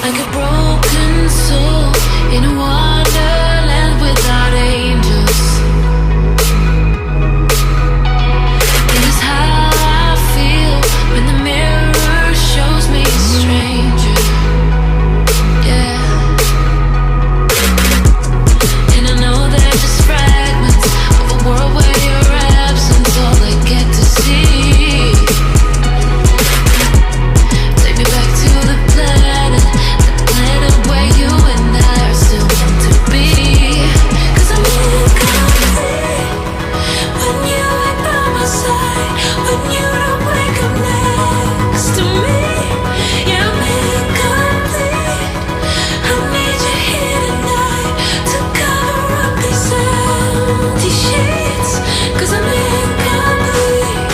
Like a broken soul in a wonderland without angels. It is how I feel when the mirror shows me a stranger. Yeah. And I know they're just fragments of a world where your absence all I get to see. Take me back to the planet where you and I are still meant to be. 'Cause I'm incomplete when you ain't by my side, when you don't wake up next to me. Yeah, I'm incomplete. I need you here tonight to cover up these empty sheets. 'Cause I'm incomplete.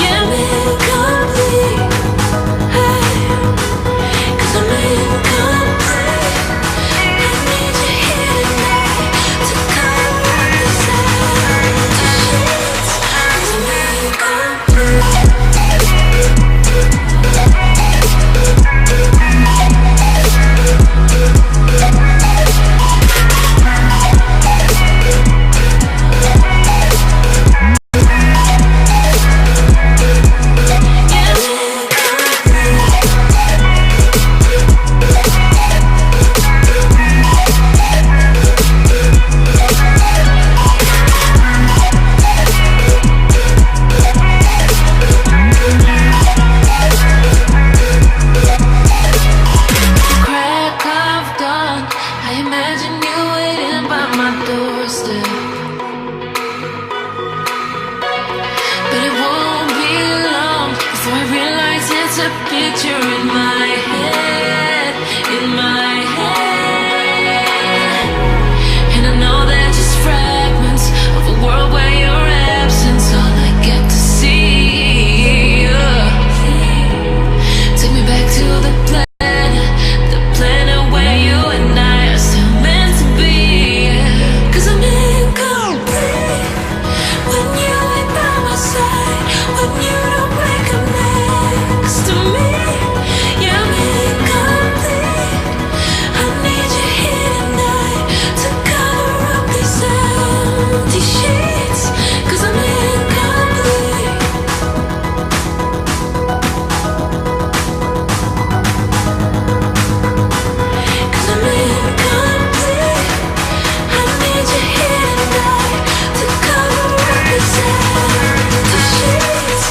Yeah, I'm incomplete. Hey. 'Cause I'm incomplete. I need you here tonight to cover up these empty sheets. 'Cause I'm incomplete. Crack of dawn, I imagine you waiting by my doorstep. But it won't be long before I realize it's a picture in my head, in my head. And I know they're just fragments of a world where your absence all I get to see. Take me back to the planet where you and I are still meant to be. 'Cause I'm incomplete when you ain't by my side, when you don't wake up next to me. Yeah, I'm incomplete. I need you here tonight to cover up these empty sheets. 'Cause I'm incomplete. 'Cause I'm incomplete. I need you here tonight to cover up these empty sheets.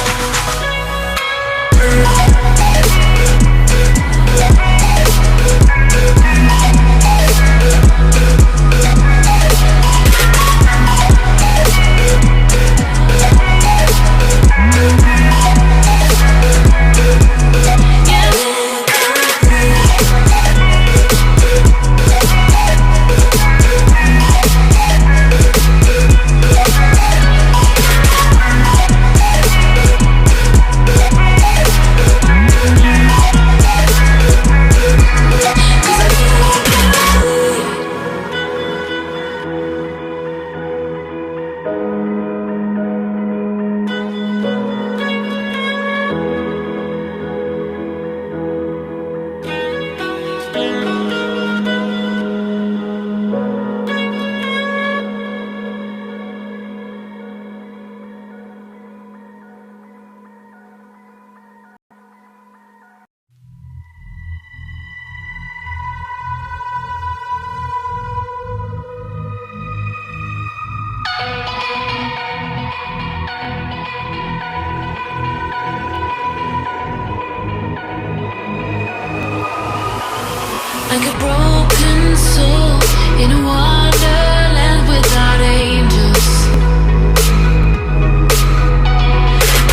Like a broken soul in a wonderland without angels.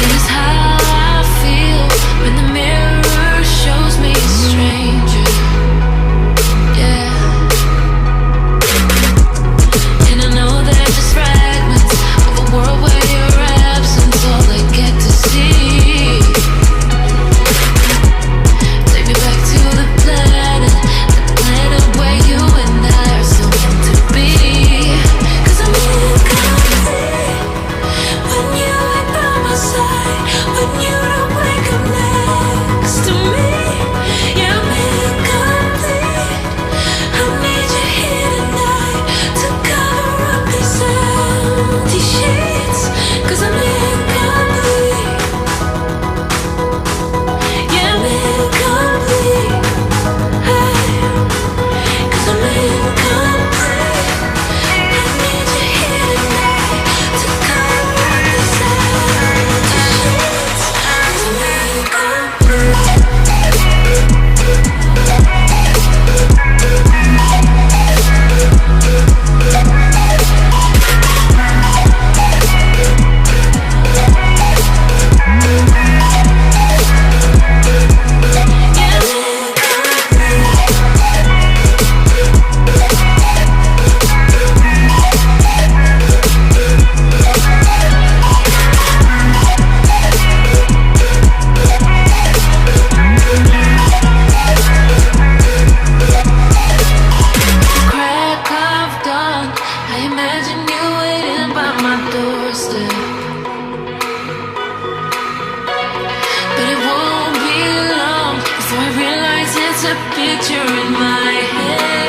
It is how I feel when the mirror shows me a stranger. Yeah. And I know they're just fragments of a world where your absence all I get to see. Take me back to the planet where you and I are still meant to but it won't be long before I realize it's a picture in my head.